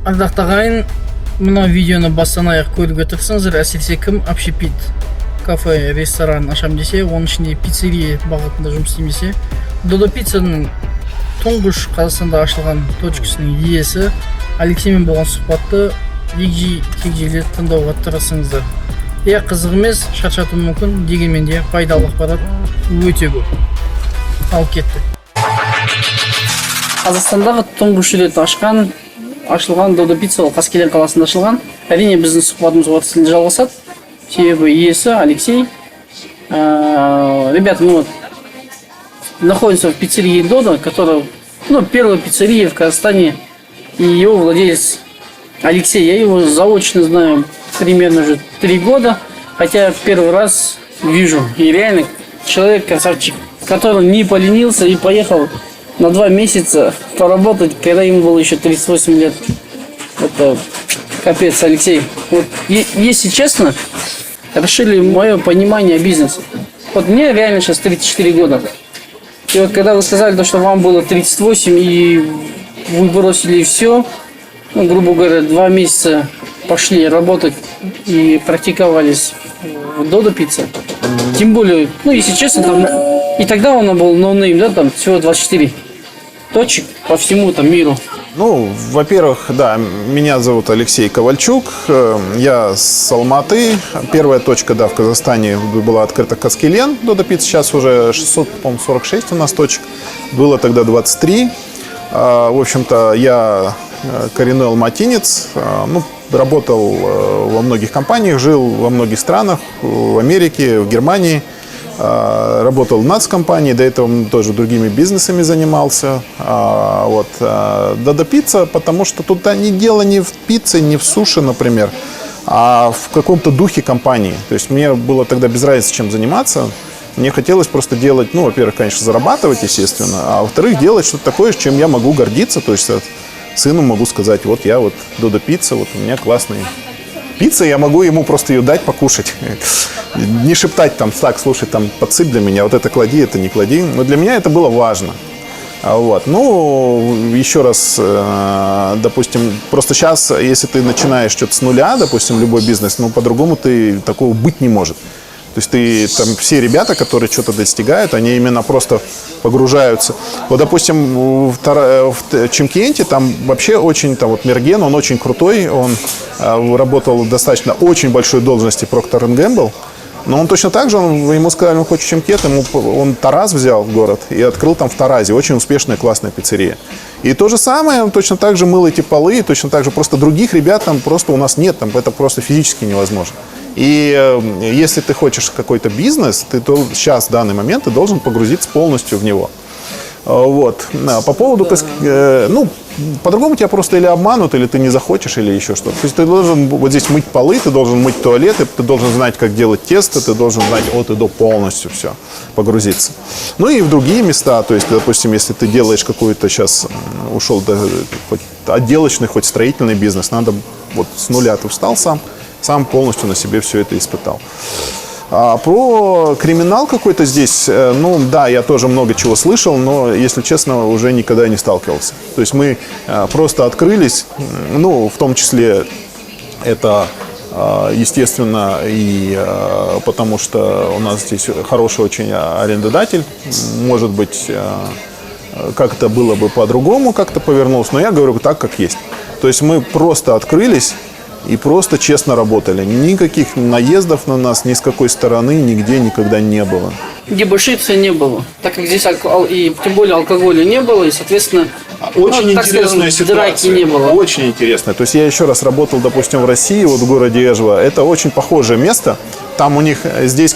Ардақты ағайын, мына видеоны бастан аяқ көруге тырысыңыздар. Әсіресе кім общепит кафе, ресторан ашам десе, оның ішінде пиццерия бағытында жұмыс істейм десе, Додо пиццаның тұңғыш Қазақстанда ашылған точкасының иесі Алексеймен болған сұхбатты егжей-тегжейлі тыңдауға тырысыңыздар. Қызық емес, шаршатуы мүмкін, дегенмен де пайдалы ақпарат өте көп. Ал кетті. Қазақстандағы тұңғыш рет ашылған Додо пицца ол Қаскелең қаласында ашылған. Әрине біздің сұхбатымыз орыс тілінде жалғасады. Себебі иесі Алексей. Ребята, мы находимся в пиццерии Додо, которая, первая пиццерия в Казахстане, и его владелец Алексей. Я его заочно знаю примерно уже 3 года, хотя первый раз вижу. И реально человек красавчик, который не поленился и поехал на 2 месяца поработать, когда ему было еще 38 лет. Это капец, Алексей. Вот, если честно, расширили мое понимание бизнеса. Вот мне реально сейчас 34 года. И вот когда вы сказали, что вам было 38 и вы бросили все, грубо говоря, 2 месяца пошли работать и практиковались в Додо пицца. Тем более, если честно, там, и тогда он был ноунейм, да, там всего 24 точек по всему миру. Во-первых, да, меня зовут Алексей Ковальчук, я с Алматы. Первая точка, да, в Казахстане была открыта Каскелен Додо пицца, сейчас уже 646 у нас точек, было тогда 23. В общем-то, я коренной алматинец, работал во многих компаниях, жил во многих странах, в Америке, в Германии. Работал в нацкомпании, до этого тоже другими бизнесами занимался. Додо пицца, потому что тут не дело не в пицце, не в суши, например, а в каком-то духе компании. То есть мне было тогда без разницы, чем заниматься. Мне хотелось просто делать, во-первых, конечно, зарабатывать, естественно, а во-вторых, делать что-то такое, чем я могу гордиться. То есть сыну могу сказать, я Додо пицца, у меня классный пицца, я могу ему просто ее дать покушать. Не шептать так, слушай, подсыпь для меня, это клади, это не клади. Но для меня это было важно. Еще раз, допустим, просто сейчас, если ты начинаешь что-то с нуля, допустим, любой бизнес, по-другому такого быть не может. То есть все ребята, которые что-то достигают, они именно просто погружаются. Допустим, в Чимкенте там вообще очень, Мерген, он очень крутой, он работал достаточно очень большой должности Procter & Gamble. Но он точно так же, ему сказали, он хочет Чимкент, он Тараз взял в город и открыл там в Таразе. Очень успешная, классная пиццерия. И то же самое, он точно так же мыл эти полы, точно так же просто других ребят там просто у нас нет, это просто физически невозможно. И если ты хочешь какой-то бизнес, ты сейчас, в данный момент, ты должен погрузиться полностью в него. По поводу, по-другому тебя просто или обманут, или ты не захочешь, или еще что-то. То есть ты должен здесь мыть полы, ты должен мыть туалеты, ты должен знать, как делать тесто, ты должен знать от и до полностью все, погрузиться. И в другие места, то есть, допустим, если ты делаешь какую-то сейчас, ушел хоть отделочный, хоть строительный бизнес, надо с нуля ты встал сам полностью на себе все это испытал. Про криминал какой-то здесь, да, я тоже много чего слышал, но, если честно, уже никогда не сталкивался. То есть мы просто открылись, в том числе это, естественно, и потому что у нас здесь хороший очень арендодатель, может быть, как-то было бы по-другому, как-то повернулось, но я говорю так, как есть. То есть мы просто открылись и просто честно работали. Никаких наездов на нас ни с какой стороны нигде никогда не было. Дебошиться не было, так как здесь и тем более алкоголя не было, и, соответственно, очень интересная ситуация. Драки не было. Очень интересная. То есть я еще раз работал, допустим, в России, в городе Эжва. Это очень похожее место. Там у них здесь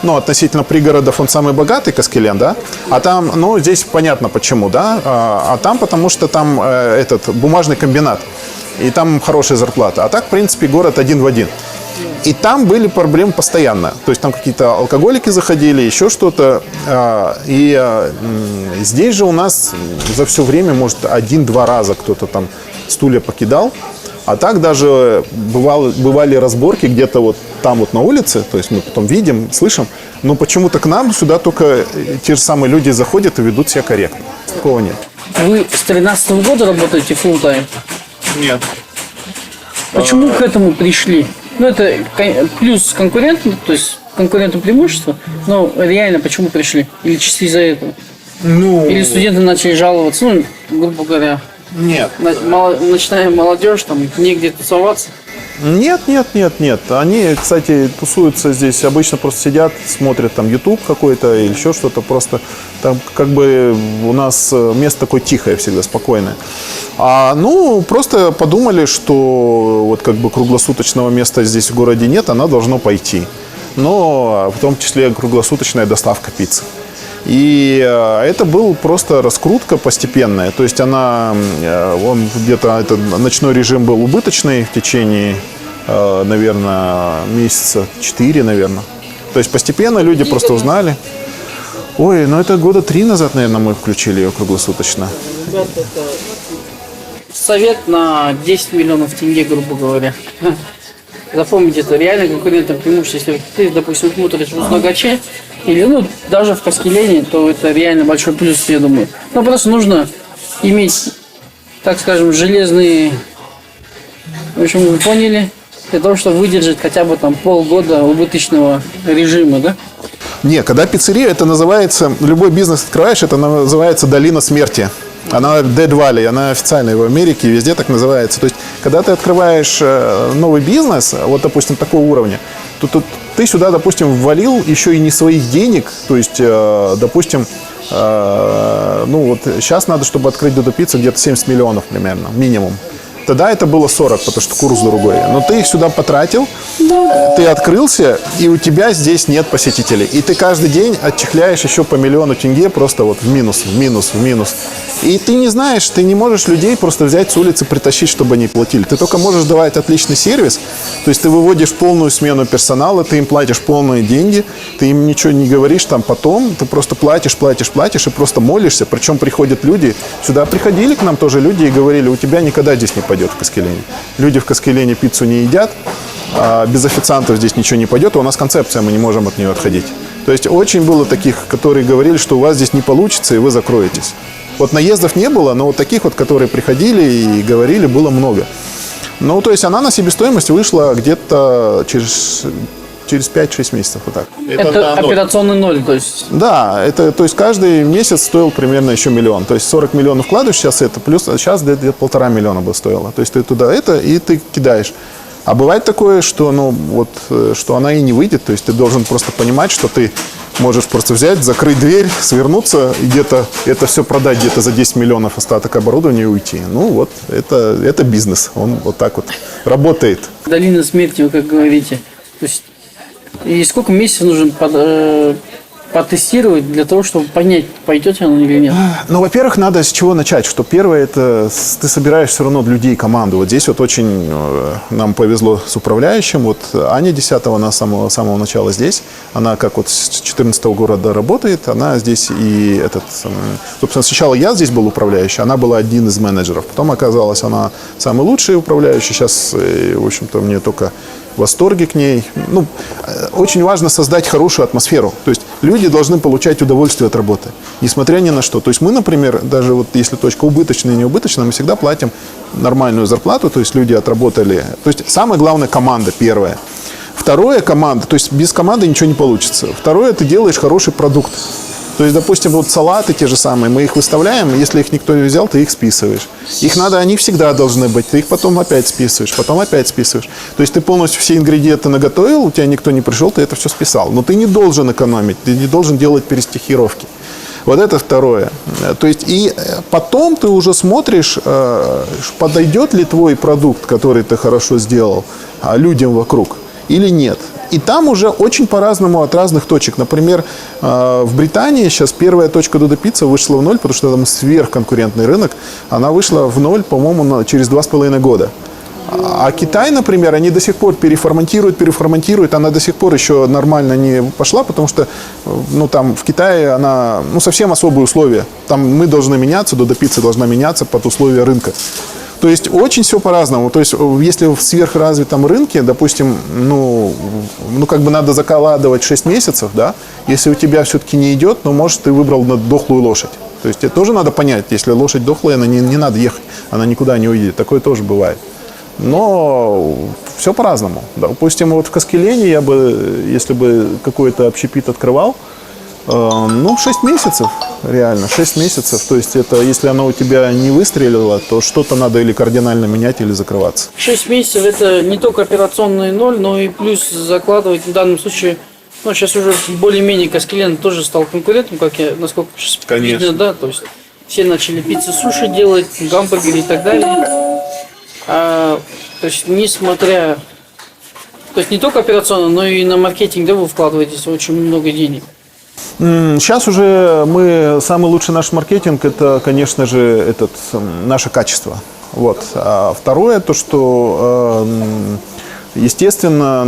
относительно пригородов он самый богатый, Каскелен, да? А там, здесь понятно почему, да? А там потому что там бумажный комбинат. И там хорошая зарплата. А так, в принципе, город один в один. И там были проблемы постоянно. То есть там какие-то алкоголики заходили, еще что-то. И здесь же у нас за все время, может, 1-2 раза кто-то там стулья покидал. А так даже бывали разборки где-то там на улице. То есть мы потом видим, слышим. Но почему-то к нам сюда только те же самые люди заходят и ведут себя корректно. Такого нет. Вы с 2013 года работаете full-time? Нет. Почему к этому пришли? Ну, это плюс конкурентам, то есть конкурентам преимущество, но реально почему пришли? Или чисто из-за этого? Ну, Или студенты начали жаловаться, ну, грубо говоря, нет. начинаем молодежь, там, негде тусоваться. Нет. Они, кстати, тусуются здесь, обычно просто сидят, смотрят там YouTube какой-то или еще что-то. Просто там как бы у нас место такое тихое всегда, спокойное. Просто подумали, что вот как бы круглосуточного места здесь в городе нет, она должна пойти. Но в том числе круглосуточная доставка пиццы. И это был просто раскрутка постепенная. То есть он где-то, ночной режим был убыточный в течение, наверное, месяца 4, наверное. То есть постепенно люди просто узнали. Ой, это года 3 назад, наверное, мы включили ее круглосуточно. Ребята, это совет на 10 миллионов тенге, грубо говоря. Запомните, это реально конкурентное преимущество. Если ты, допустим, смотришь в Узнагаче или даже в Каскелене, то это реально большой плюс, я думаю. Но просто нужно иметь, так скажем, железные, в общем, вы поняли, для того, чтобы выдержать хотя бы там полгода убыточного режима, да? Не, когда пиццерия, это называется, любой бизнес открываешь, это называется долина смерти. Она Dead Valley, она официальная в Америке, везде так называется. То есть, когда ты открываешь новый бизнес, вот, допустим, такого уровня, то ты сюда, допустим, ввалил еще и не своих денег. То есть, допустим, сейчас надо, чтобы открыть Додо Пиццу, где-то 70 миллионов примерно, минимум. Тогда это было 40, потому что курс другой. Но ты их сюда потратил, ты открылся, и у тебя здесь нет посетителей. И ты каждый день отчехляешь еще по миллиону тенге просто вот в минус. И ты не знаешь, ты не можешь людей просто взять с улицы, притащить, чтобы они платили. Ты только можешь давать отличный сервис. То есть ты выводишь полную смену персонала, ты им платишь полные деньги, ты им ничего не говоришь там потом, ты просто платишь и просто молишься. Причем приходят люди, сюда приходили к нам тоже люди и говорили, у тебя никогда здесь не пойдет в Каскелене. Люди в Каскелене пиццу не едят, без официантов здесь ничего не пойдет, а у нас концепция, мы не можем от нее отходить. То есть очень было таких, которые говорили, что у вас здесь не получится, и вы закроетесь. Вот наездов не было, но вот таких вот, которые приходили и говорили, было много. То есть она на себестоимость вышла где-то через 5-6 месяцев, вот так. Это операционный ноль, то есть? Да, то есть каждый месяц стоил примерно еще миллион. То есть 40 миллионов вкладываешь сейчас это, плюс сейчас где-то 1,5 миллиона бы стоило. То есть ты туда и ты кидаешь. А бывает такое, что, что она и не выйдет. То есть ты должен просто понимать, что ты можешь просто взять, закрыть дверь, свернуться и где-то это все продать где-то за 10 миллионов остаток оборудования и уйти. Это бизнес. Он вот так вот работает. Долина смерти, вы как говорите. То есть, и сколько месяцев нужно потестировать для того, чтобы понять, пойдет оно или нет? Во-первых, надо с чего начать. Что первое, это ты собираешь все равно людей команду. Вот здесь вот очень нам повезло с управляющим. Вот Аня Десятова, она с самого начала здесь. Она как вот с 2014 года работает. Она здесь и собственно, сначала я здесь был управляющий, она была один из менеджеров. Потом оказалось, она самый лучший управляющий. Сейчас, в общем-то, мне только в восторге к ней. Очень важно создать хорошую атмосферу. То есть люди должны получать удовольствие от работы, несмотря ни на что. То есть мы, например, даже вот если точка убыточная и неубыточная, мы всегда платим нормальную зарплату, то есть люди отработали. То есть самое главное команда, первое. Второе, команда. То есть без команды ничего не получится. Второе, ты делаешь хороший продукт. То есть, допустим, вот салаты те же самые, мы их выставляем, если их никто не взял, ты их списываешь. Они всегда должны быть, ты их потом опять списываешь. То есть ты полностью все ингредиенты наготовил, у тебя никто не пришел, ты это все списал. Но ты не должен экономить, ты не должен делать перестихировки. Вот это второе. То есть и потом ты уже смотришь, подойдет ли твой продукт, который ты хорошо сделал, людям вокруг или нет. И там уже очень по-разному от разных точек. Например, в Британии сейчас первая точка Додо Пицца вышла в ноль, потому что там сверхконкурентный рынок. Она вышла в ноль, по-моему, через 2,5 года. А Китай, например, они до сих пор переформатируют. Она до сих пор еще нормально не пошла, потому что там в Китае она совсем особые условия. Там мы должны меняться, Додо Пицца должна меняться под условия рынка. То есть очень все по-разному. То есть если в сверхразвитом рынке, допустим, как бы надо закладывать 6 месяцев, да, если у тебя все-таки не идет, может, ты выбрал дохлую лошадь. То То есть это тоже надо понять, если лошадь дохлая, она не надо ехать, она никуда не уедет. Такое тоже бывает. Но все по-разному. Допустим, вот в Каскелене я бы, если бы какой-то общепит открывал, 6 месяцев, реально, 6 месяцев. То есть это, если оно у тебя не выстрелило, то что-то надо или кардинально менять, или закрываться. 6 месяцев это не только операционный ноль, но и плюс закладывать в данном случае. Сейчас уже более-менее Каскелен тоже стал конкурентом, как я, насколько сейчас видно, да, то есть все начали пиццы, суши делать, гамбургеры и так далее. То есть несмотря, то есть не только операционно, но и на маркетинг, да, вы вкладываетесь очень много денег. Сейчас уже самый лучший наш маркетинг, это, конечно же, наше качество. Вот. А второе, то, что, естественно,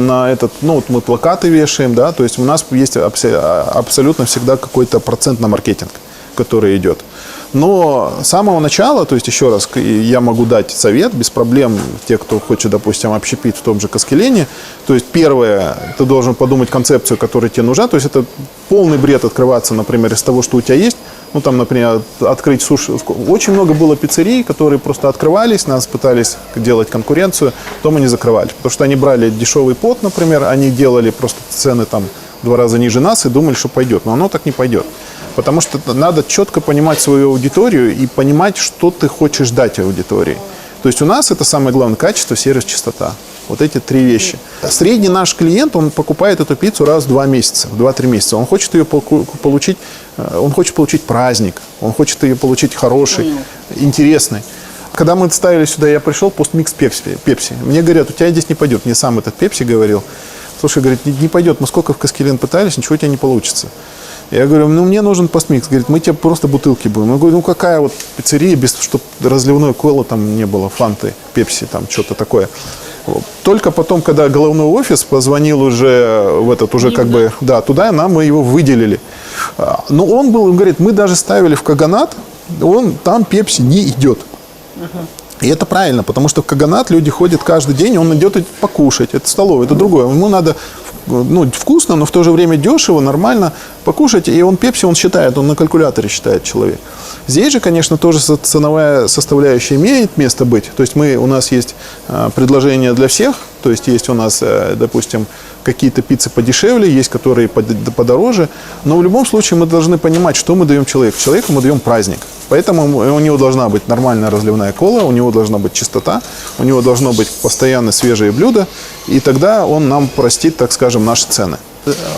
мы плакаты вешаем, да, то есть у нас есть абсолютно всегда какой-то процент на маркетинг, который идет. Но с самого начала, то есть еще раз, я могу дать совет без проблем, те, кто хочет, допустим, общепит в том же Каскелене. То есть первое, ты должен подумать концепцию, которая тебе нужна. То есть это полный бред открываться, например, из того, что у тебя есть. Например, открыть суши. Очень много было пиццерий, которые просто открывались, нас пытались делать конкуренцию, потом они закрывали. Потому что они брали дешевый пот, например, они делали просто цены там в 2 раза ниже нас и думали, что пойдет. Но оно так не пойдет. Потому что надо четко понимать свою аудиторию и понимать, что ты хочешь дать аудитории. То есть у нас это самое главное качество, сервис, чистота. Вот эти 3 вещи. Средний наш клиент, он покупает эту пиццу раз в 2 месяца, в 2-3 месяца. Он хочет ее получить, он хочет получить праздник, он хочет ее получить хороший, интересный. Когда мы ставили сюда, я пришел, постмикс пепси. Мне говорят, у тебя здесь не пойдет. Мне сам этот пепси говорил. Слушай, говорит, не пойдет. Мы сколько в Каскелен пытались, ничего у тебя не получится. Я говорю, мне нужен постмикс. Говорит, мы тебе просто бутылки будем. Я говорю, какая вот пиццерия, без чтобы разливной колы там не было, фанты, пепси, там что-то такое. Только потом, когда головной офис позвонил уже в этот, уже как бы, да, туда, мы его выделили. Но он говорит, мы даже ставили в Каганат, там пепси не идет. И это правильно, потому что в Каганат люди ходят каждый день, он идет покушать, это столовая, это другое. Ему надо вкусно, но в то же время дешево, нормально покушать. И он пепси, он считает, он на калькуляторе считает человек. Здесь же, конечно, тоже ценовая составляющая имеет место быть. То есть у нас есть предложения для всех. То есть есть у нас, допустим, какие-то пиццы подешевле, есть которые подороже. Но в любом случае мы должны понимать, что мы даем человеку. Человеку мы даем праздник. Поэтому у него должна быть нормальная разливная кола, у него должна быть чистота, у него должно быть постоянно свежие блюда. И тогда он нам простит, так скажем, наши цены.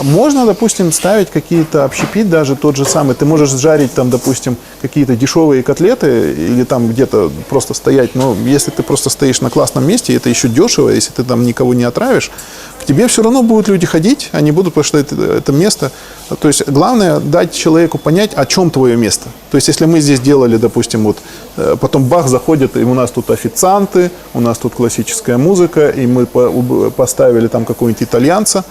Можно, допустим, ставить какие-то общепит, даже тот же самый. Ты можешь жарить там, допустим, какие-то дешевые котлеты или там где-то просто стоять. Но если ты просто стоишь на классном месте, это еще дешево, если ты там никого не отравишь, к тебе все равно будут люди ходить, они будут, потому что это место. То есть главное дать человеку понять, о чем твое место. То есть если мы здесь делали, допустим, потом бах заходит, и у нас тут официанты, у нас тут классическая музыка, и мы поставили там какого-нибудь итальянца,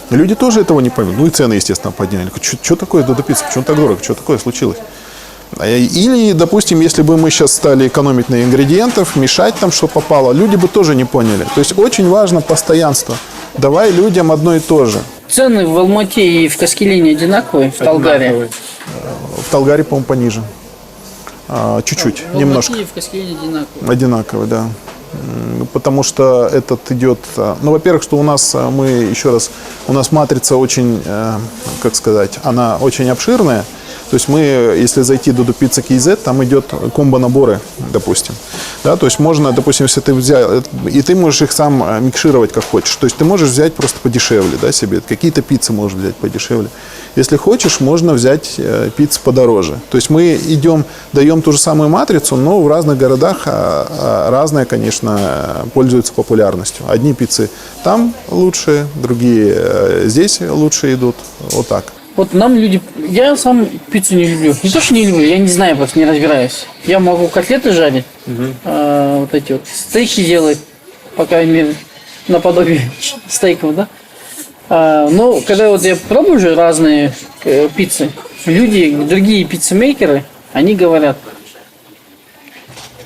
люди тоже этого не поймут. И цены, естественно, подняли. Что такое Додо Пицца? Почему так дорого? Что такое случилось? Или, допустим, если бы мы сейчас стали экономить на ингредиентах, мешать там, что попало, люди бы тоже не поняли. То есть очень важно постоянство. Давай людям одно и то же. Цены в Алмате и в Каскелене одинаковые, в Талгаре? В Талгаре, по-моему, пониже. Чуть-чуть, в немножко. В Алмате и в Каскелене одинаковые? Одинаковые, да. Потому что этот идет... во-первых, что у нас, у нас матрица очень, как сказать, она очень обширная. То есть мы, если зайти до Додо Пицца KZ, там идет комбо-наборы, допустим. Да, то есть можно, допустим, если ты взял, и ты можешь их сам микшировать как хочешь. То есть ты можешь взять просто подешевле, да, себе. Какие-то пиццы можешь взять подешевле. Если хочешь, можно взять пиццы подороже. То есть мы даем ту же самую матрицу, но в разных городах разные, конечно, пользуются популярностью. Одни пиццы там лучшие, другие здесь лучше идут. Вот так. Вот нам люди... Я сам пиццу не люблю. Не то, что не люблю, я не знаю, просто не разбираюсь. Я могу котлеты жарить, вот эти вот стейки делать, по крайней мере, наподобие стейков, да. Но когда вот я пробую уже разные пиццы, другие пиццемейкеры, они говорят,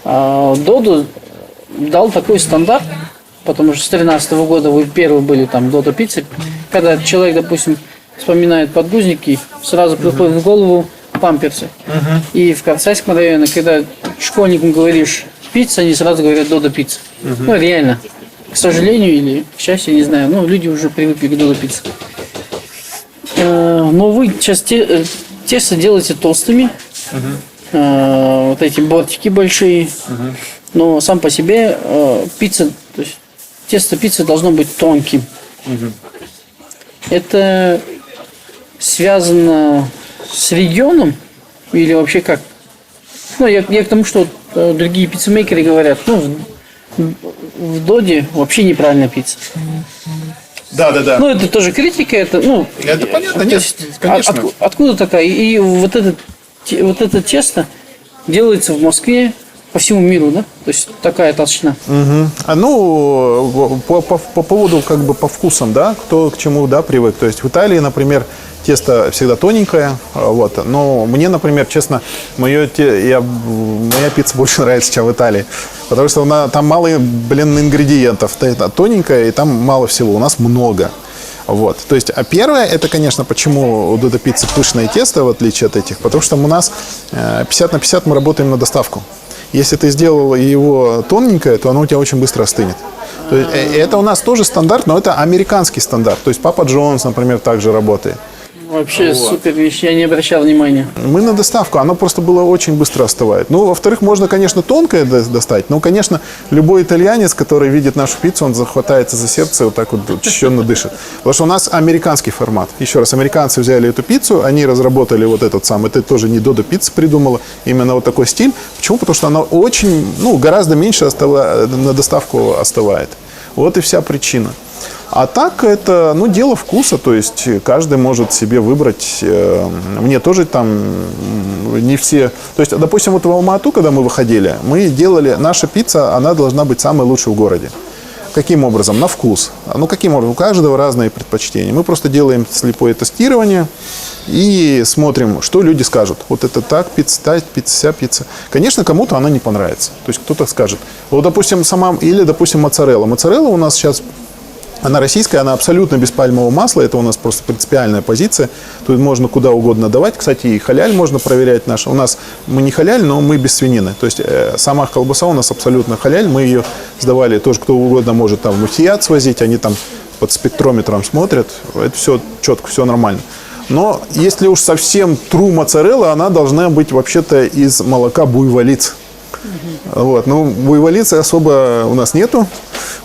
Додо дал такой стандарт, потому что с 2013 года вы первые были там Додо Пиццы, когда человек, допустим, вспоминает подгузники, сразу приходит в голову памперсы. И в Карцайском районе, когда школьникам говоришь пицца, они сразу говорят Додо пицца. Ну, реально. К сожалению или к счастью, не знаю, но люди уже привыкли к Додо пицце. Но вы сейчас тесто делаете толстыми. Вот эти бортики большие. Но сам по себе пицца, то есть тесто пиццы должно быть тонким. Это связано с регионом или вообще как? Ну, я к тому, что другие пиццемейкеры говорят, ну, в Доде вообще неправильная пицца. Да. Ну, это тоже критика, это, ну... Это понятно, то нет, есть, конечно. Откуда такая? И вот это тесто делается в Москве по всему миру, да? То есть такая толщина. Ну, по поводу, как бы, по вкусам, да, кто к чему, да, привык. То есть в Италии, например, тесто всегда тоненькое, вот. Но мне, например, честно, моя пицца больше нравится, чем в Италии. Потому что там мало, ингредиентов. Это тоненькое, и там мало всего. У нас много. Вот. То есть, а первое, это, конечно, почему у Додо пиццы пышное тесто, в отличие от этих, потому что у нас 50/50 мы работаем на доставку. Если ты сделал его тоненькое, то оно у тебя очень быстро остынет. То есть, это у нас тоже стандарт, но это американский стандарт. То есть Папа Джонс, например, также работает. Вообще супер вещь, я не обращал внимания. Мы на доставку, оно просто было очень быстро остывает. Ну, во-вторых, можно, конечно, тонкое достать, но, конечно, любой итальянец, который видит нашу пиццу, он захватается за сердце и вот так вот учащенно дышит. Потому что у нас американский формат. Еще раз, американцы взяли эту пиццу, они разработали вот этот сам, это тоже не Додо пицца придумала, именно вот такой стиль. Почему? Потому что она очень, гораздо меньше на доставку остывает. Вот и вся причина. А так это, дело вкуса, то есть каждый может себе выбрать. Мне тоже там не все... То есть, допустим, вот в Алма-Ату, когда мы выходили, мы делали... Наша пицца, она должна быть самой лучшей в городе. Каким образом? На вкус. Каким образом? У каждого разные предпочтения. Мы просто делаем слепое тестирование и смотрим, что люди скажут. Вот это так, пицца, та пицца, вся пицца. Конечно, кому-то она не понравится. То есть кто-то скажет. Вот, допустим, допустим, моцарелла. Моцарелла у нас сейчас... Она российская, она абсолютно без пальмового масла. Это у нас просто принципиальная позиция. Тут можно куда угодно давать. Кстати, и халяль можно проверять. У нас мы не халяль, но мы без свинины. То есть сама колбаса у нас абсолютно халяль. Мы ее сдавали. Тоже кто угодно может там в муфтият свозить. Они там под спектрометром смотрят. Это все четко, все нормально. Но если уж совсем true моцарелла, она должна быть вообще-то из молока буйволиц. Вот. Буйволицы особо у нас нету,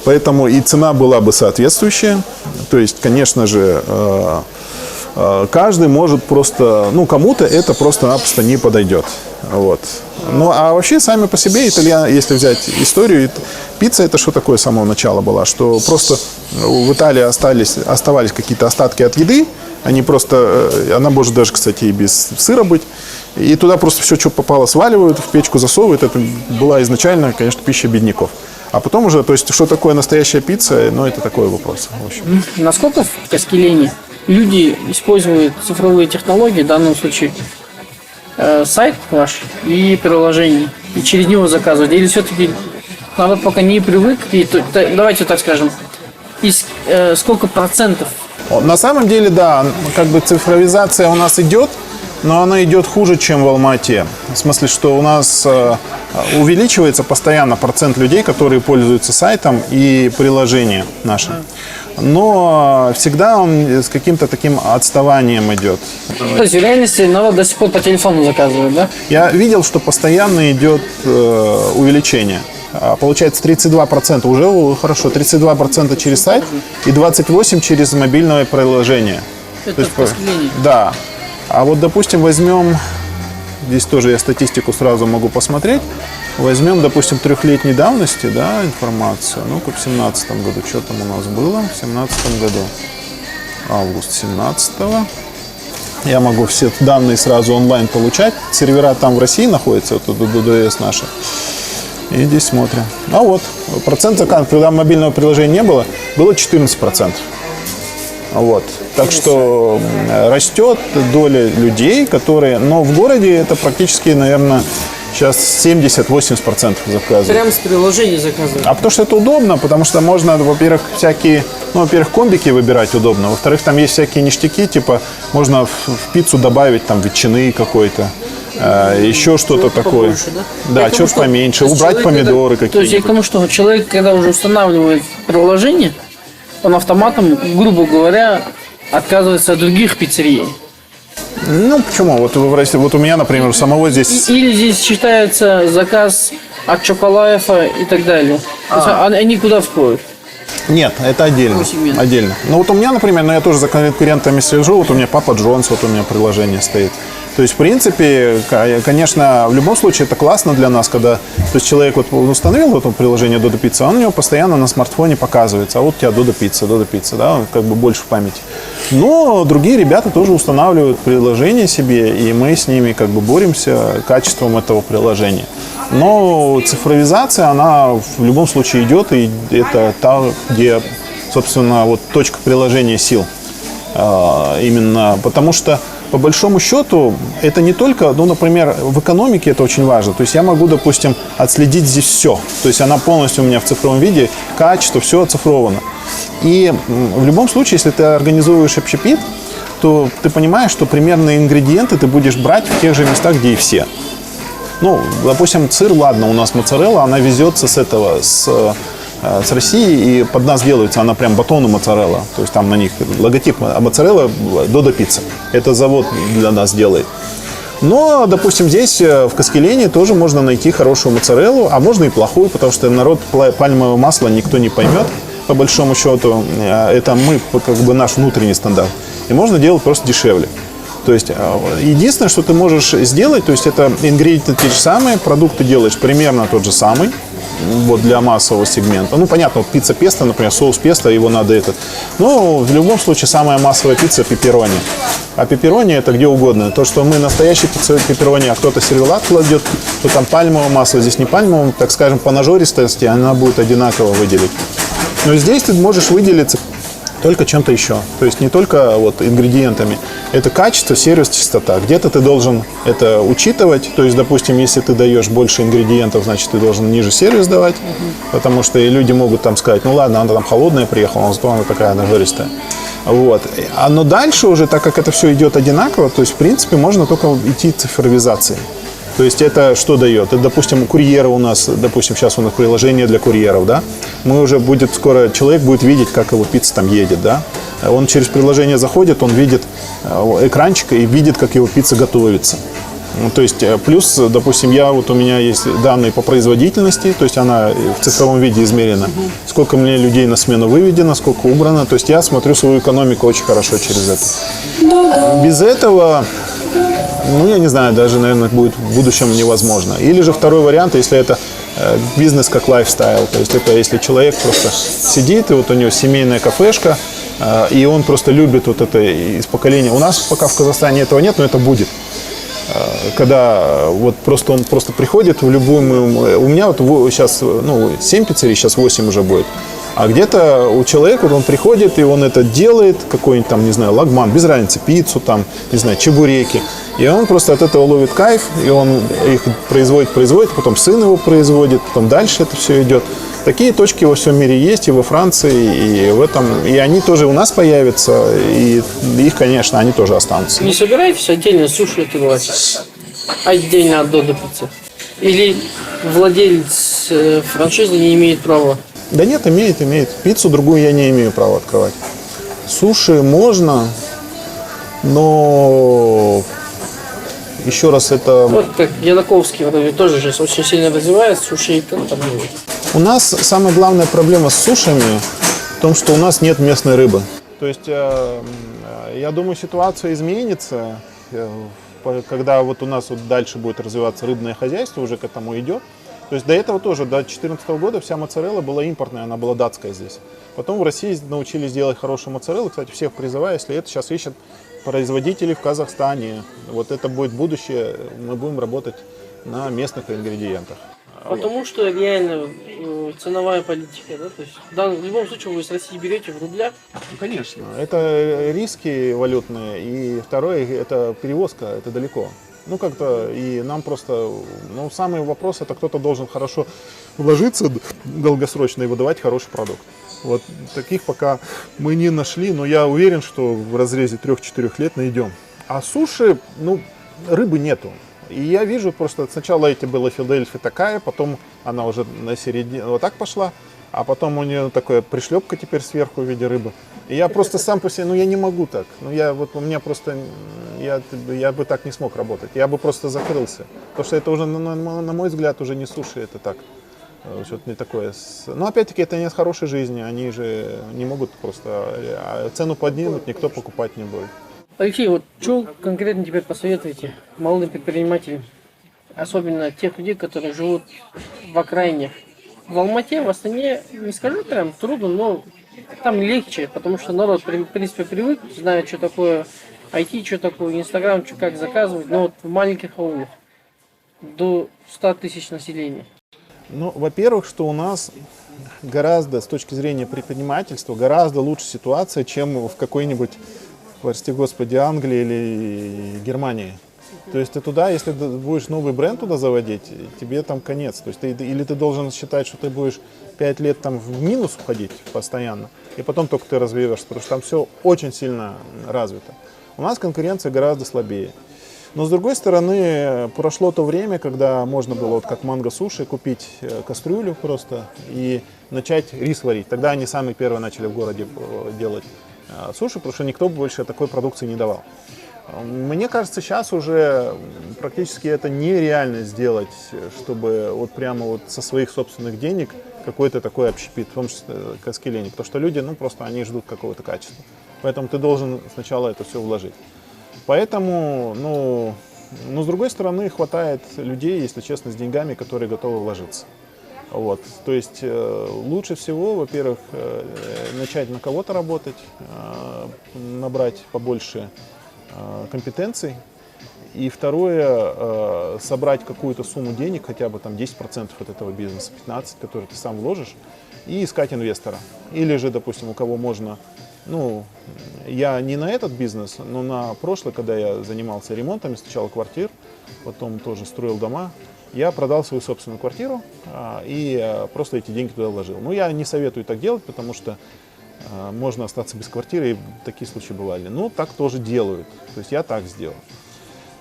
поэтому и цена была бы соответствующая. То есть, конечно же, каждый может просто, кому-то это просто-напросто не подойдет. Вот. А вообще, сами по себе, если взять историю, пицца это что такое с самого начала была? Что просто в Италии оставались какие-то остатки от еды, она может даже, кстати, и без сыра быть. И туда просто все, что попало, сваливают, в печку засовывают. Это была изначально, конечно, пища бедняков. А потом уже, то есть, что такое настоящая пицца, это такой вопрос. В общем. Насколько в Каскелене люди используют цифровые технологии, в данном случае сайт ваш и приложение, и через него заказывать? Или все-таки народ пока не привык? Давайте так скажем, сколько процентов? На самом деле, да, цифровизация у нас идет, но она идет хуже, чем в Алма-Ате. В смысле, что у нас увеличивается постоянно процент людей, которые пользуются сайтом и приложением нашим. Но всегда он с каким-то таким отставанием идет. То есть в реальности народ до сих пор по телефону заказывает, да? Я видел, что постоянно идет увеличение. Получается 32%, уже хорошо, 32% через сайт и 28% через мобильное приложение. Это в Каскелене? Да. А вот, допустим, возьмем, здесь тоже я статистику сразу могу посмотреть, возьмем, допустим, 3-летней давности, да, информацию, в 2017 году, что там у нас было, в 2017 году, август 2017-го, я могу все данные сразу онлайн получать, сервера там в России находятся, вот ДДС наши, и здесь смотрим. Процент заказов, когда мобильного приложения не было 14%. Вот. Так что растет доля людей, которые... Но в городе это практически, наверное, Сейчас 70-80% заказывают. Прям с приложения заказывают. А потому что это удобно, потому что можно, во-первых, всякие, ну, во-первых, комбики выбирать удобно, во-вторых, там есть всякие ништяки, типа можно в пиццу добавить там ветчины какой-то, еще что-то такое. Побольше, да? Да, чуть поменьше, убрать помидоры какие-то. То есть я к тому, что человек, когда уже устанавливает приложение, он автоматом, грубо говоря, отказывается от других пиццерий. Ну, почему? Вот у меня, например, у самого здесь... Или здесь считается заказ от Чоколаева и так далее. То есть они куда входят? Нет, это отдельно. Отдельно. Ну вот у меня, например, я тоже за конкурентами слежу. Вот у меня Папа Джонс, вот у меня приложение стоит. То есть, в принципе, конечно, в любом случае это классно для нас, когда то есть человек вот установил это приложение Додо Пицца, он у него постоянно на смартфоне показывается. А вот у тебя Додо Пицца, да, он как бы больше в памяти. Но другие ребята тоже устанавливают приложение себе, и мы с ними как бы боремся качеством этого приложения. Но цифровизация, она в любом случае идет, и это та, где, собственно, вот точка приложения сил. Именно потому что, по большому счету, это не только, ну, например, в экономике это очень важно. То есть я могу, допустим, отследить здесь все. То есть она полностью у меня в цифровом виде, качество, все оцифровано. И в любом случае, если ты организовываешь общепит, то ты понимаешь, что примерные ингредиенты ты будешь брать в тех же местах, где и все. Ну, допустим, сыр, ладно, у нас моцарелла, она везется с России, и под нас делается она прям батоны моцарелла. То есть там на них логотип моцарелла Додо Пицца. Это завод для нас делает. Но, допустим, здесь в Каскелене тоже можно найти хорошую моцареллу, а можно и плохую, потому что народ пальмовое масло никто не поймет. По большому счету, это мы, как бы наш внутренний стандарт. И можно делать просто дешевле. То есть единственное, что ты можешь сделать, то есть это ингредиенты те же самые, продукты делаешь примерно тот же самый, вот для массового сегмента. Ну, понятно, вот пицца песто, например, соус песто, его надо этот. Но в любом случае самая массовая пицца пепперони. А пепперони это где угодно. То, что мы настоящий пепперони, а кто-то сервелат кладет, то там пальмовое масло, здесь не пальмовое, так скажем, по нажористости она будет одинаково выделить. Но здесь ты можешь выделиться только чем-то еще. То есть не только вот ингредиентами. Это качество, сервис, чистота. Где-то ты должен это учитывать. То есть, допустим, если ты даешь больше ингредиентов, значит, ты должен ниже сервис давать. Потому что и люди могут там сказать, ну ладно, она там холодная приехала, но зато она такая нажористая. Вот. Но дальше уже, так как это все идет одинаково, то есть, в принципе, можно только идти цифровизации. То есть это что дает? Это, допустим, курьеры у нас, допустим, сейчас у нас приложение для курьеров, да? Мы уже будет скоро, человек будет видеть, как его пицца там едет, да? Он через приложение заходит, он видит экранчик и видит, как его пицца готовится. То есть плюс, допустим, у меня есть данные по производительности, то есть она в цифровом виде измерена, сколько мне людей на смену выведено, сколько убрано, то есть я смотрю свою экономику очень хорошо через это. Без этого, ну, я не знаю, даже, наверное, будет в будущем невозможно. Или же второй вариант, если это бизнес как лайфстайл, то есть это если человек просто сидит, и вот у него семейная кафешка, и он просто любит вот это из поколения. У нас пока в Казахстане этого нет, но это будет. Когда вот просто он просто приходит в любую... У меня вот сейчас 7 пиццерий, сейчас 8 уже будет. А где-то у человека, вот он приходит, и он это делает, какой-нибудь там, не знаю, лагман, без разницы, пиццу там, не знаю, чебуреки. И он просто от этого ловит кайф, и он их производит, потом сын его производит, потом дальше это все идет. Такие точки во всем мире есть, и во Франции, и в этом. И они тоже у нас появятся, и их, конечно, они тоже останутся. Не собираетесь отдельно суши открывать? Отдельно от Додо Пиццы? Или владелец франшизы не имеет права? Да нет, имеет. Пиццу другую я не имею права открывать. Суши можно, но еще раз это... Вот как Янаковский вроде тоже же очень сильно развивается, суши и там. У нас самая главная проблема с сушами в том, что у нас нет местной рыбы. То есть, я думаю, ситуация изменится, когда вот у нас вот дальше будет развиваться рыбное хозяйство, уже к этому идет. То есть до этого тоже, до 2014 года вся моцарелла была импортная, она была датская здесь. Потом в России научились делать хорошую моцареллу. Кстати, всех призываю, если это сейчас ищут производители в Казахстане. Вот это будет будущее, мы будем работать на местных ингредиентах. Потому что реально ценовая политика, да? То есть в любом случае вы с России берете в рублях. Ну, конечно. Это риски валютные. И второе, это перевозка, это далеко. Ну, как-то, и нам просто, ну, самый вопрос, это кто-то должен хорошо вложиться долгосрочно и выдавать хороший продукт. Вот таких пока мы не нашли, но я уверен, что в разрезе 3-4 лет найдем. А суши, ну, рыбы нету. И я вижу просто, сначала эти была Филадельфия такая, потом она уже на середине вот так пошла, а потом у нее такая пришлепка теперь сверху в виде рыбы. И я просто сам по себе, ну я не могу так. Ну я вот у меня просто, я бы так не смог работать. Я бы просто закрылся. Потому что это уже, на мой взгляд, уже не суши, это так. Что-то не такое. Но опять-таки это не с хорошей жизни. Они же не могут просто цену поднимут, никто покупать не будет. Алексей, вот что конкретно теперь посоветуете молодым предпринимателям, особенно тех людей, которые живут в окраине? В Алмате, в Астане, не скажу прям трудно, но там легче, потому что народ, в принципе, привык, знает, что такое IT, что такое Инстаграм, что как заказывать, но вот в маленьких аулах до 100 тысяч населения. Ну, во-первых, что у нас гораздо, с точки зрения предпринимательства, гораздо лучше ситуация, чем в какой-нибудь, прости господи, Англии или Германии. То есть ты туда, если ты будешь новый бренд туда заводить, тебе там конец. То есть или ты должен считать, что ты будешь 5 лет там в минус уходить постоянно, и потом только ты развиваешься, потому что там все очень сильно развито. У нас конкуренция гораздо слабее. Но с другой стороны, прошло то время, когда можно было, вот как Манго Суши, купить кастрюлю просто и начать рис варить. Тогда они самые первые начали в городе делать суши, потому что никто больше такой продукции не давал. Мне кажется, сейчас уже практически это нереально сделать, чтобы вот прямо вот со своих собственных денег какой-то такой общепит, в том числе каскелени, потому что люди, ну просто они ждут какого-то качества. Поэтому ты должен сначала это все вложить. Поэтому, но с другой стороны, хватает людей, если честно, с деньгами, которые готовы вложиться. Вот. То есть лучше всего, во-первых, начать на кого-то работать, набрать побольше компетенций. И второе, собрать какую-то сумму денег, хотя бы там 10% от этого бизнеса, 15%, который ты сам вложишь, и искать инвестора. Или же, допустим, у кого можно, ну, я не на этот бизнес, но на прошлый, когда я занимался ремонтами, сначала квартир, потом тоже строил дома, я продал свою собственную квартиру и просто эти деньги туда вложил. Ну, я не советую так делать, потому что можно остаться без квартиры, и такие случаи бывали. Ну, так тоже делают. То есть я так сделал.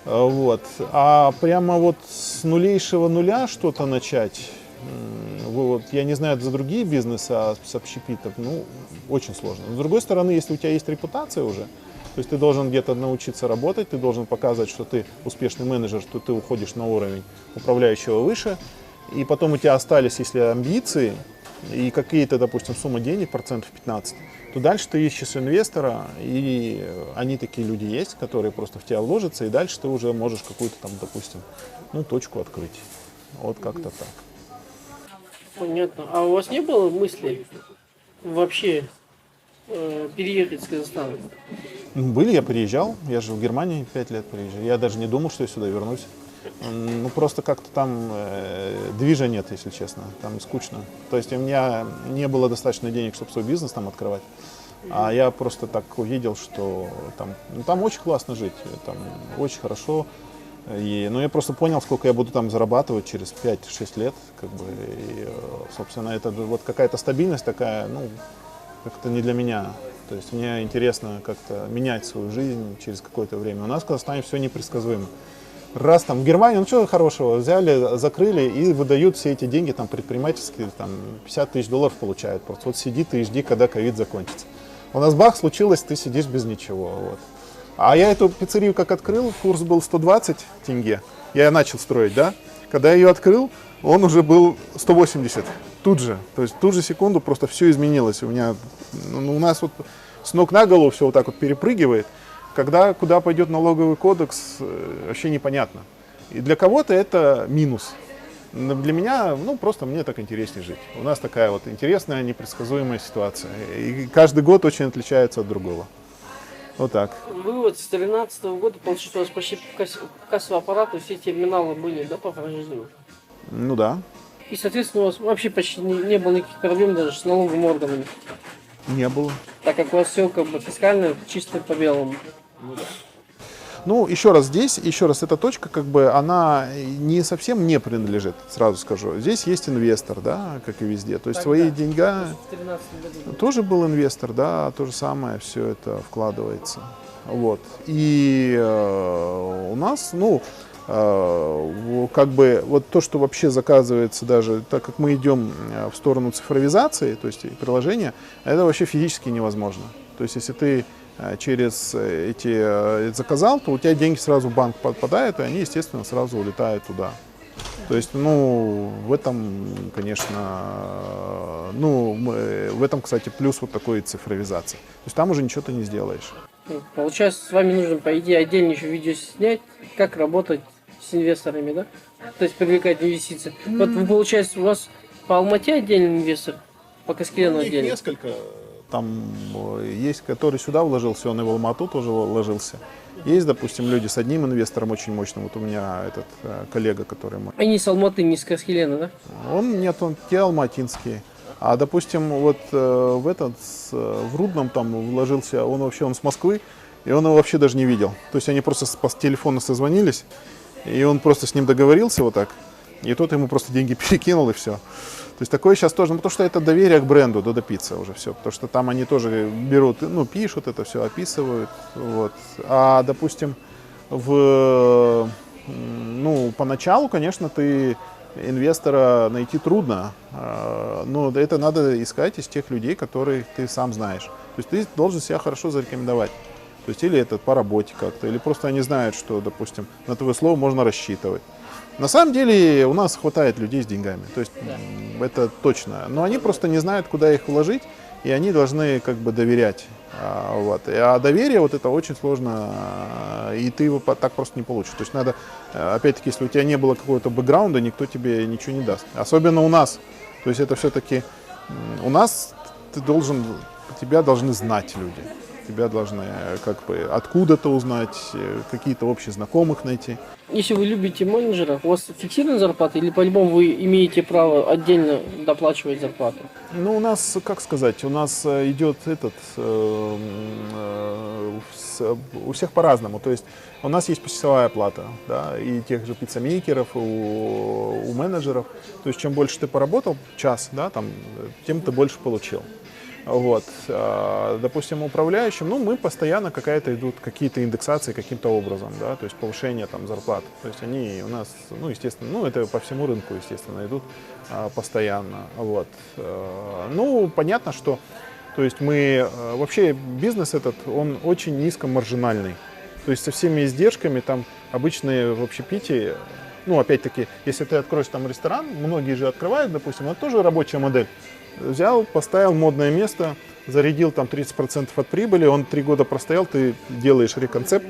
Вот. А прямо вот с нулейшего нуля что-то начать, вот, я не знаю за другие бизнесы, а с общепитов, ну, очень сложно. Но с другой стороны, если у тебя есть репутация уже, то есть ты должен где-то научиться работать, ты должен показывать, что ты успешный менеджер, что ты уходишь на уровень управляющего выше, и потом у тебя остались, если амбиции, и какие-то, допустим, сумма денег, процентов 15, то дальше ты ищешь инвестора, и они такие люди есть, которые просто в тебя вложатся, и дальше ты уже можешь какую-то там, допустим, ну, точку открыть. Вот как-то так. Понятно. А у вас не было мысли вообще переехать с Казахстана? Были, я приезжал, я же в Германии 5 лет приезжал, я даже не думал, что я сюда вернусь. Ну, просто как-то там движа нет, если честно, там скучно. То есть у меня не было достаточно денег, чтобы свой бизнес там открывать. А я просто так увидел, что там, ну, там очень классно жить, там очень хорошо. Но я просто понял, сколько я буду там зарабатывать через 5-6 лет. Как бы, и, собственно, это вот какая-то стабильность такая, ну, как-то не для меня. То есть мне интересно как-то менять свою жизнь через какое-то время. У нас в Казахстане все непредсказуемо. Раз там в Германии, ну что хорошего, взяли, закрыли и выдают все эти деньги там предпринимательские, там 50 тысяч долларов получают. Просто вот сиди ты и жди, когда ковид закончится. У нас бах, случилось, ты сидишь без ничего. Вот. А я эту пиццерию как открыл, курс был 120 тенге. Я начал строить, да? Когда я ее открыл, он уже был 180. Тут же. То есть в ту же секунду просто все изменилось. У нас вот с ног на голову все вот так вот перепрыгивает. Куда пойдет налоговый кодекс, вообще непонятно. И для кого-то это минус. Но для меня, ну, просто мне так интереснее жить. У нас такая вот интересная, непредсказуемая ситуация. И каждый год очень отличается от другого. Вот так. Вы вот с 2013 года, получается, у вас почти кассовые аппараты, все терминалы были, да, по франшизе? Ну да. И, соответственно, у вас вообще почти не было никаких проблем даже с налоговыми органами. Не было. Так как у вас все как бы фискально чисто по белому. Ну, еще раз, здесь, еще раз, эта точка, как бы, она не совсем мне принадлежит, сразу скажу. Здесь есть инвестор, да, как и везде. То есть свои деньга... В 2013 году. Тоже был инвестор, да, то же самое, все это вкладывается. Вот. И у нас, ну, как бы вот то, что вообще заказывается даже, так как мы идем в сторону цифровизации, то есть приложения, это вообще физически невозможно. То есть если ты через эти заказал, то у тебя деньги сразу в банк попадают, и они, естественно, сразу улетают туда. То есть, ну, в этом, конечно, ну, в этом, кстати, плюс вот такой цифровизации. То есть там уже ничего ты не сделаешь. Ну, получается, с вами нужно, по идее, отдельно еще видео снять, как работать с инвесторами, да? То есть привлекать инвестиции. Вот, получается, у вас по Алмате отдельный инвестор, по Каскелену Их отдельно. несколько. Там есть, который сюда вложился, он и в Алмату тоже вложился. Есть, допустим, люди с одним инвестором очень мощным. Вот у меня этот коллега, который мой. Они с Алматы, не с Каскелена, да? Он те алматинские. А, допустим, вот в Рудном там вложился, он с Москвы, и он его вообще даже не видел. То есть они просто по телефону созвонились, и он просто с ним договорился вот так, и тот ему просто деньги перекинул, и все. То есть такое сейчас тоже, ну, потому что это доверие к бренду Додо Пицца уже все, потому что там они тоже берут, ну, пишут это все, описывают, вот. А, допустим, ну, поначалу, конечно, инвестора найти трудно, но это надо искать из тех людей, которых ты сам знаешь. То есть ты должен себя хорошо зарекомендовать. То есть или это по работе как-то, или просто они знают, что, допустим, на твое слово можно рассчитывать. На самом деле у нас хватает людей с деньгами, то есть это точно. Но они просто не знают, куда их вложить, и они должны как бы доверять. Вот. А доверие вот это очень сложно, и ты его так просто не получишь. То есть надо, опять-таки, если у тебя не было какого-то бэкграунда, никто тебе ничего не даст. Особенно у нас. То есть это все-таки у нас тебя должны знать люди. Тебя должны как бы откуда-то узнать, какие-то общие знакомых найти. Если вы любите менеджера, у вас фиксированная зарплата или по-любому вы имеете право отдельно доплачивать зарплату? Ну, у нас, как сказать, у нас идет у всех по-разному. То есть у нас есть посевая оплата, да, и тех же пиццамейкеров, у менеджеров. То есть чем больше ты поработал, час, да, там, тем ты больше получил. Вот. Допустим, управляющим, ну, мы постоянно идут какие-то индексации каким-то образом, да, то есть повышение там зарплат. То есть они у нас, ну, естественно, ну, это по всему рынку, естественно, идут постоянно. Вот. Ну, понятно, что, то есть вообще бизнес этот, он очень низкомаржинальный. То есть со всеми издержками, там, обычные в общепитии, ну, опять-таки, если ты откроешь там ресторан, многие же открывают, допустим, это тоже рабочая модель. Взял, поставил модное место, зарядил там 30% от прибыли, он 3 года простоял, ты делаешь реконцепт,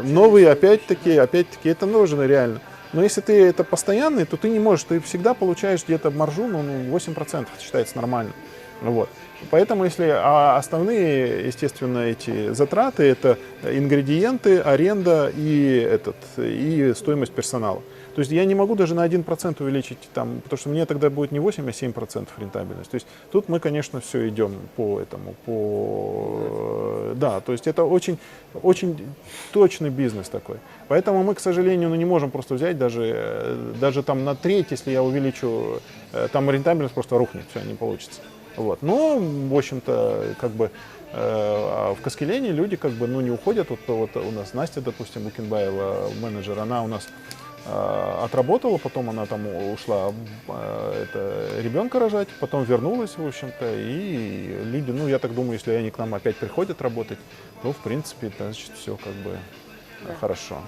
новый, опять-таки, это нужно реально. Но если ты это постоянный, то ты не можешь, ты всегда получаешь где-то маржу, ну, 8% считается нормально. Вот. Поэтому, если основные, естественно, эти затраты, это ингредиенты, аренда и стоимость персонала. То есть я не могу даже на 1% увеличить, там, потому что мне тогда будет не 8, а 7% рентабельность. То есть тут мы, конечно, все идем да, то есть это очень, очень точный бизнес такой. Поэтому мы, к сожалению, не можем просто взять даже там на треть, если я увеличу, там рентабельность просто рухнет, все, не получится. Вот. Но, в общем-то, как бы в Каскелене люди как бы, ну, не уходят. Вот у нас Настя, допустим, Букенбаева, менеджер, она у нас отработала, потом она там ушла ребенка рожать, потом вернулась, в общем-то, и люди, ну, я так думаю, если они к нам опять приходят работать, то, в принципе, значит, все как бы хорошо.